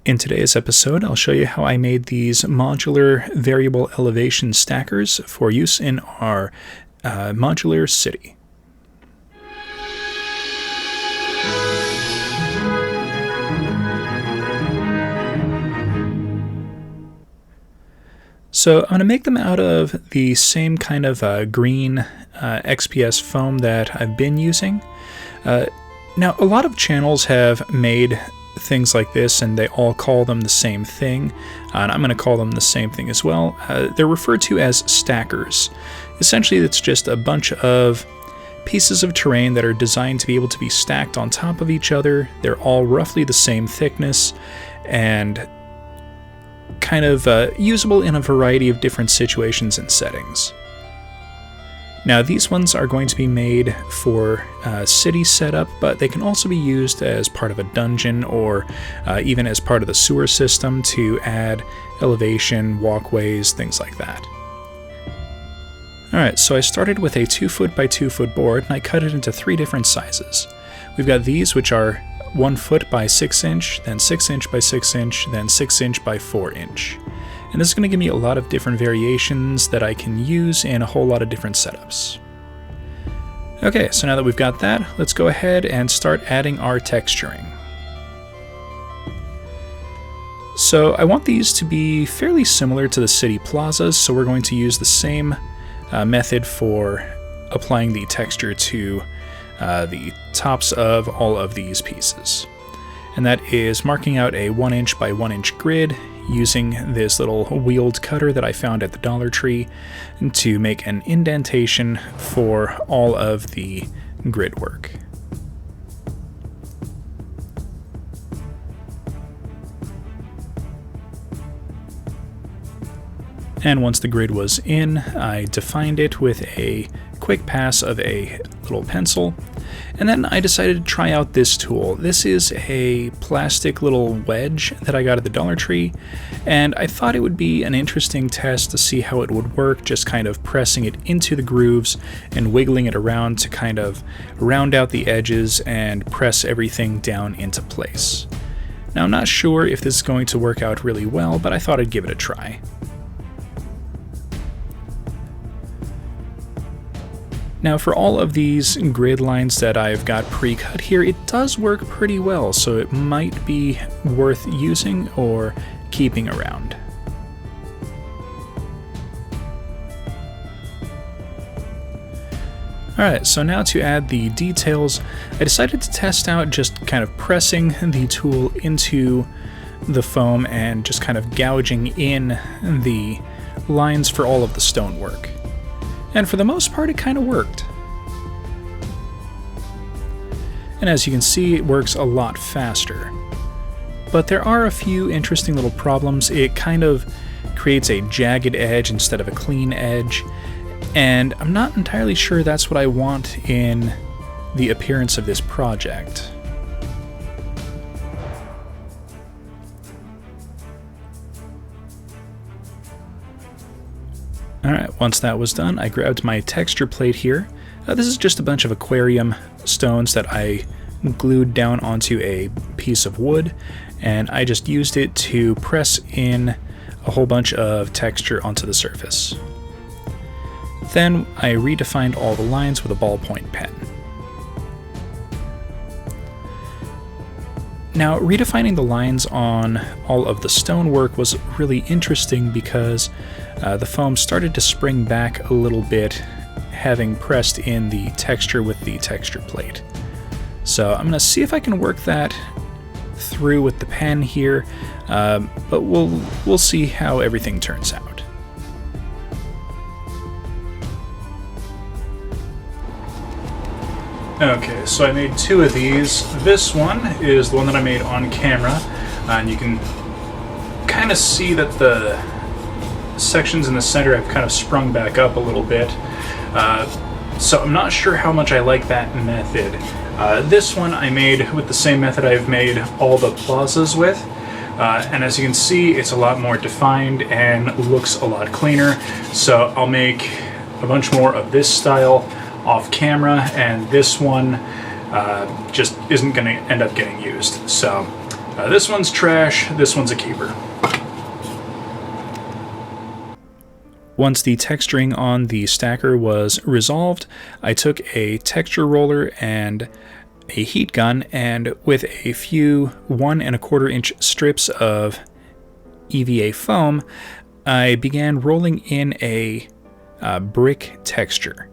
In today's episode, I'll show you how I made these modular variable elevation stackers for use in our modular city. So I'm going to make them out of the same kind of green XPS foam that I've been using. Now, a lot of channels have made things like this, and they all call them the same thing, and I'm going to call them the same thing as well. They're referred to as stackers. Essentially, it's just a bunch of pieces of terrain that are designed to be able to be stacked on top of each other. They're all roughly the same thickness and kind of usable in a variety of different situations and settings. Now, these ones are going to be made for city setup, but they can also be used as part of a dungeon or even as part of the sewer system to add elevation, walkways, things like that. Alright, so I started with a 2-foot by 2-foot board, and I cut it into 3 different sizes. We've got these, which are 1 foot by 6 inch, then 6 inch by 6 inch, then 6 inch by 4 inch. And this is going to give me a lot of different variations that I can use in a whole lot of different setups. Okay, so now that we've got that, let's go ahead and start adding our texturing. So I want these to be fairly similar to the city plazas, so we're going to use the same method for applying the texture to the tops of all of these pieces. And that is marking out a 1 inch by 1 inch grid using this little wheeled cutter that I found at the Dollar Tree to make an indentation for all of the grid work. And once the grid was in, I defined it with a quick pass of a little pencil. And then I decided to try out this tool. This is a plastic little wedge that I got at the Dollar Tree, and I thought it would be an interesting test to see how it would work, just kind of pressing it into the grooves and wiggling it around to kind of round out the edges and press everything down into place. Now, I'm not sure if this is going to work out really well, but I thought I'd give it a try. Now, for all of these grid lines that I've got pre-cut here, it does work pretty well, so it might be worth using or keeping around. Alright, so now to add the details, I decided to test out just kind of pressing the tool into the foam and just kind of gouging in the lines for all of the stonework. And for the most part, it kind of worked. And as you can see, it works a lot faster. But there are a few interesting little problems. It kind of creates a jagged edge instead of a clean edge, and I'm not entirely sure that's what I want in the appearance of this project. Alright, once that was done, I grabbed my texture plate here. This is just a bunch of aquarium stones that I glued down onto a piece of wood, and I just used it to press in a whole bunch of texture onto the surface. Then I redefined all the lines with a ballpoint pen. Now, redefining the lines on all of the stonework was really interesting because the foam started to spring back a little bit, having pressed in the texture with the texture plate. So I'm going to see if I can work that through with the pen here, but we'll see how everything turns out. Okay, so I made 2 of these. This one is the one that I made on camera, and you can kind of see that the sections in the center have kind of sprung back up a little bit. So I'm not sure how much I like that method. This one I made with the same method I've made all the plazas with, and as you can see, it's a lot more defined and looks a lot cleaner. So I'll make a bunch more of this style off camera, and this one just isn't going to end up getting used. So This one's trash, this one's a keeper. Once the texturing on the stacker was resolved, I took a texture roller and a heat gun, and with a few 1 1/4 inch strips of EVA foam, I began rolling in a brick texture.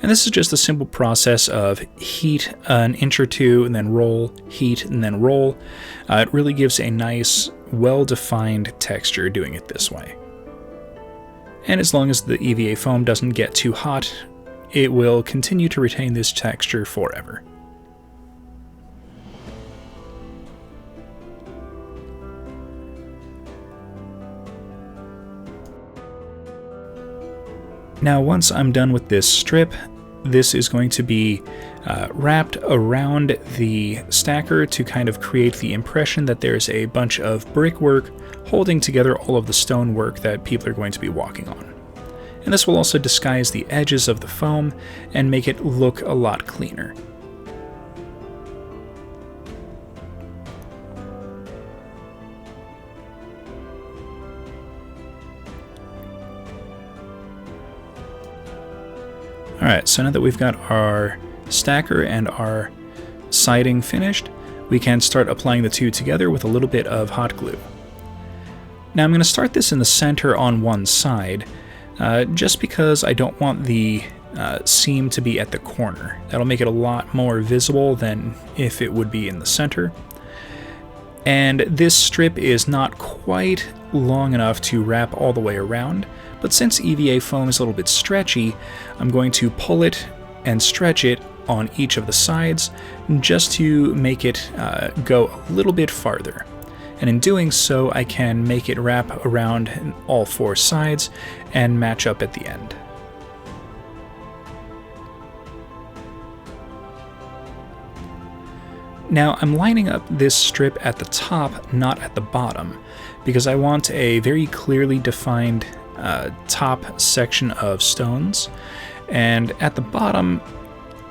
And this is just a simple process of heat an inch or two, and then roll, heat, and then roll. It really gives a nice, well-defined texture doing it this way. And as long as the EVA foam doesn't get too hot, it will continue to retain this texture forever. Now, once I'm done with this strip, this is going to be wrapped around the stacker to kind of create the impression that there's a bunch of brickwork holding together all of the stonework that people are going to be walking on. And this will also disguise the edges of the foam and make it look a lot cleaner. Alright, so now that we've got our stacker and our siding finished, we can start applying the two together with a little bit of hot glue. Now I'm going to start this in the center on one side, just because I don't want the seam to be at the corner. That'll make it a lot more visible than if it would be in the center. And this strip is not quite long enough to wrap all the way around, but since EVA foam is a little bit stretchy, I'm going to pull it and stretch it on each of the sides just to make it go a little bit farther. And in doing so, I can make it wrap around all four sides and match up at the end. Now I'm lining up this strip at the top, not at the bottom, because I want a very clearly defined top section of stones, and at the bottom,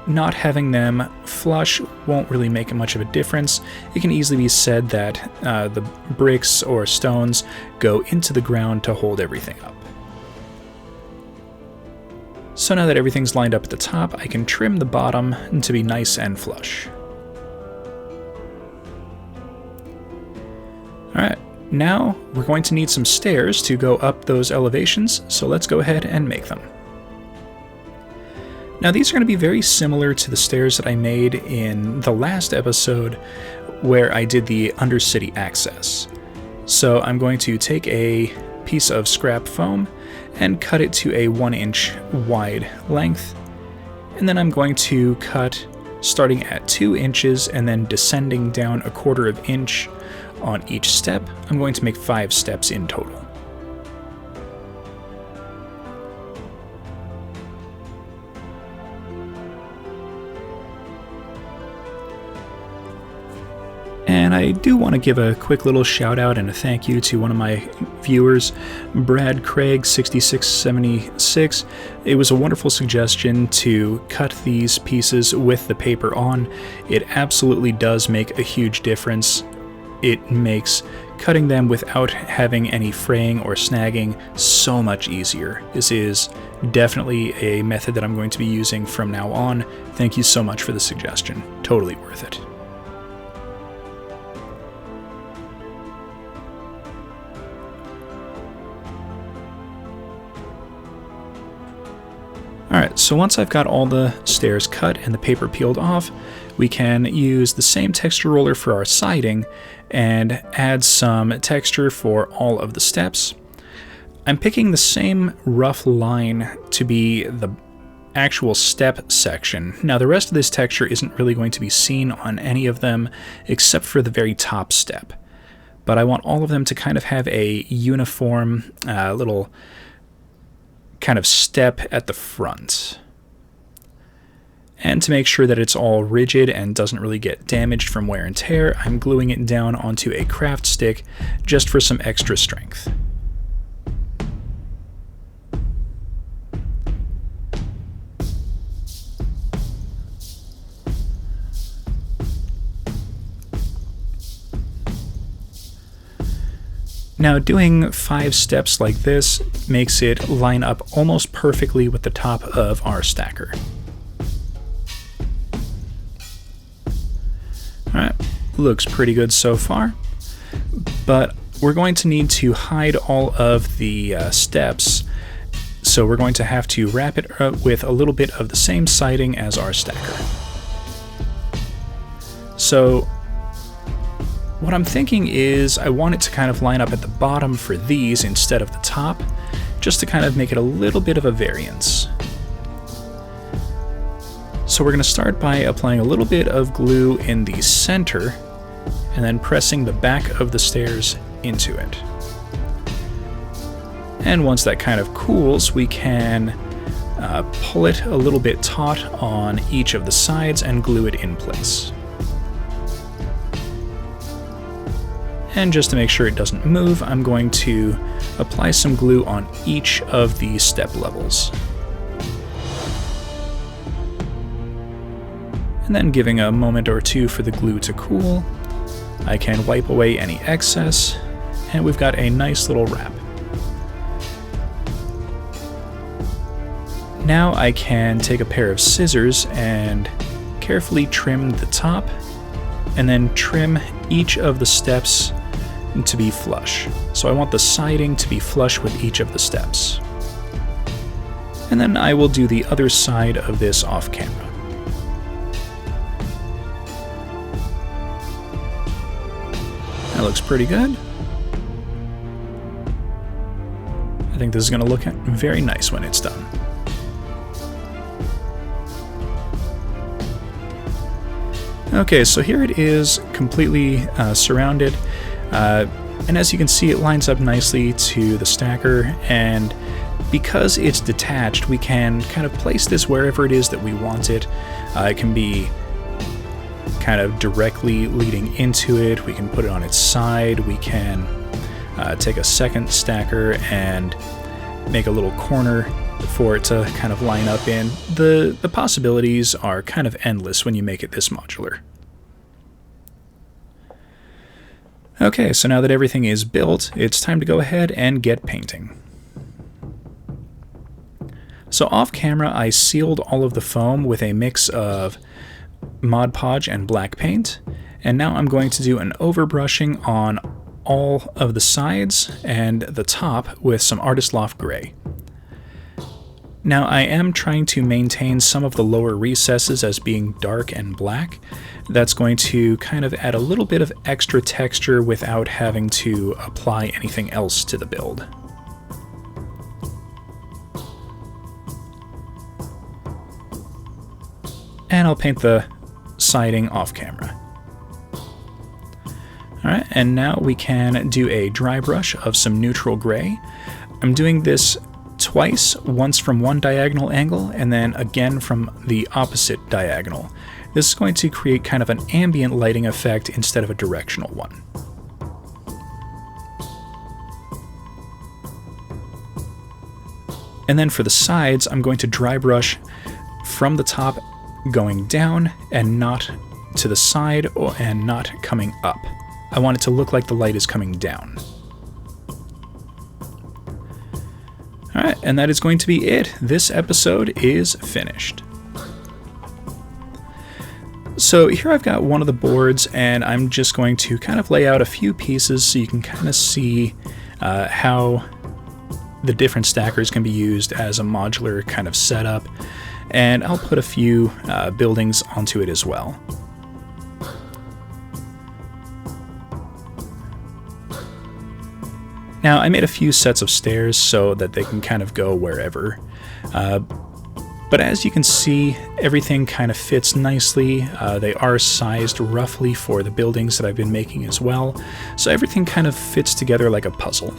not having them flush won't really make much of a difference. It can easily be said that the bricks or stones go into the ground to hold everything up. So now that everything's lined up at the top, I can trim the bottom to be nice and flush. Alright, now we're going to need some stairs to go up those elevations, so let's go ahead and make them. Now these are going to be very similar to the stairs that I made in the last episode where I did the Undercity access. So I'm going to take a piece of scrap foam and cut it to a 1-inch wide length, and then I'm going to cut starting at 2 inches and then descending down 1/4 inch on each step. I'm going to make 5 steps in total. And I do want to give a quick little shout out and a thank you to one of my viewers, Brad Craig 6676. It was a wonderful suggestion to cut these pieces with the paper on. It absolutely does make a huge difference. It makes cutting them without having any fraying or snagging so much easier. This is definitely a method that I'm going to be using from now on. Thank you so much for the suggestion. Totally worth it. Alright, so once I've got all the stairs cut and the paper peeled off, we can use the same texture roller for our siding and add some texture for all of the steps. I'm picking the same rough line to be the actual step section. Now the rest of this texture isn't really going to be seen on any of them except for the very top step. But I want all of them to kind of have a uniform little kind of step at the front. And to make sure that it's all rigid and doesn't really get damaged from wear and tear, I'm gluing it down onto a craft stick just for some extra strength. Now, doing 5 steps like this makes it line up almost perfectly with the top of our stacker. Alright, looks pretty good so far, but we're going to need to hide all of the steps, so we're going to have to wrap it up with a little bit of the same siding as our stacker. So what I'm thinking is I want it to kind of line up at the bottom for these instead of the top, just to kind of make it a little bit of a variance. So we're going to start by applying a little bit of glue in the center, and then pressing the back of the stairs into it. And once that kind of cools, we can pull it a little bit taut on each of the sides and glue it in place. And just to make sure it doesn't move, I'm going to apply some glue on each of the step levels. And then giving a moment or two for the glue to cool, I can wipe away any excess, and we've got a nice little wrap. Now I can take a pair of scissors and carefully trim the top, and then trim each of the steps to be flush. So I want the siding to be flush with each of the steps. And then I will do the other side of this off camera. That looks pretty good. I think this is going to look very nice when it's done. Okay, so here it is, completely surrounded, and as you can see, it lines up nicely to the stacker, and because it's detached, we can kind of place this wherever it is that we want it. It can be kind of directly leading into it, we can put it on its side, we can take a second stacker and make a little corner for it to kind of line up in. The possibilities are kind of endless when you make it this modular. Okay, so now that everything is built, it's time to go ahead and get painting. So off camera, I sealed all of the foam with a mix of Mod Podge and black paint, and now I'm going to do an overbrushing on all of the sides and the top with some Artist Loft Gray. Now I am trying to maintain some of the lower recesses as being dark and black. That's going to kind of add a little bit of extra texture without having to apply anything else to the build. And I'll paint the siding off camera. Alright, and now we can do a dry brush of some neutral gray. I'm doing this twice, once from one diagonal angle and then again from the opposite diagonal. This is going to create kind of an ambient lighting effect instead of a directional one. And then for the sides, I'm going to dry brush from the top going down and not to the side and not coming up. I want it to look like the light is coming down. Alright, and that is going to be it. This episode is finished. So here I've got one of the boards, and I'm just going to kind of lay out a few pieces so you can kind of see how the different stackers can be used as a modular kind of setup, and I'll put a few buildings onto it as well. Now, I made a few sets of stairs so that they can kind of go wherever. But as you can see, everything kind of fits nicely. They are sized roughly for the buildings that I've been making as well. So everything kind of fits together like a puzzle.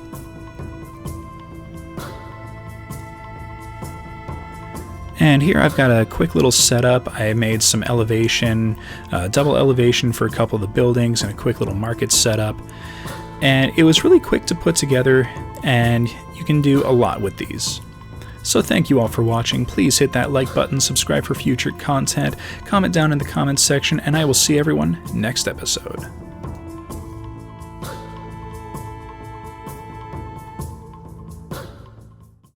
And here I've got a quick little setup. I made some elevation, double elevation for a couple of the buildings, and a quick little market setup. And it was really quick to put together, and you can do a lot with these. So thank you all for watching. Please hit that like button, subscribe for future content, comment down in the comments section, and I will see everyone next episode.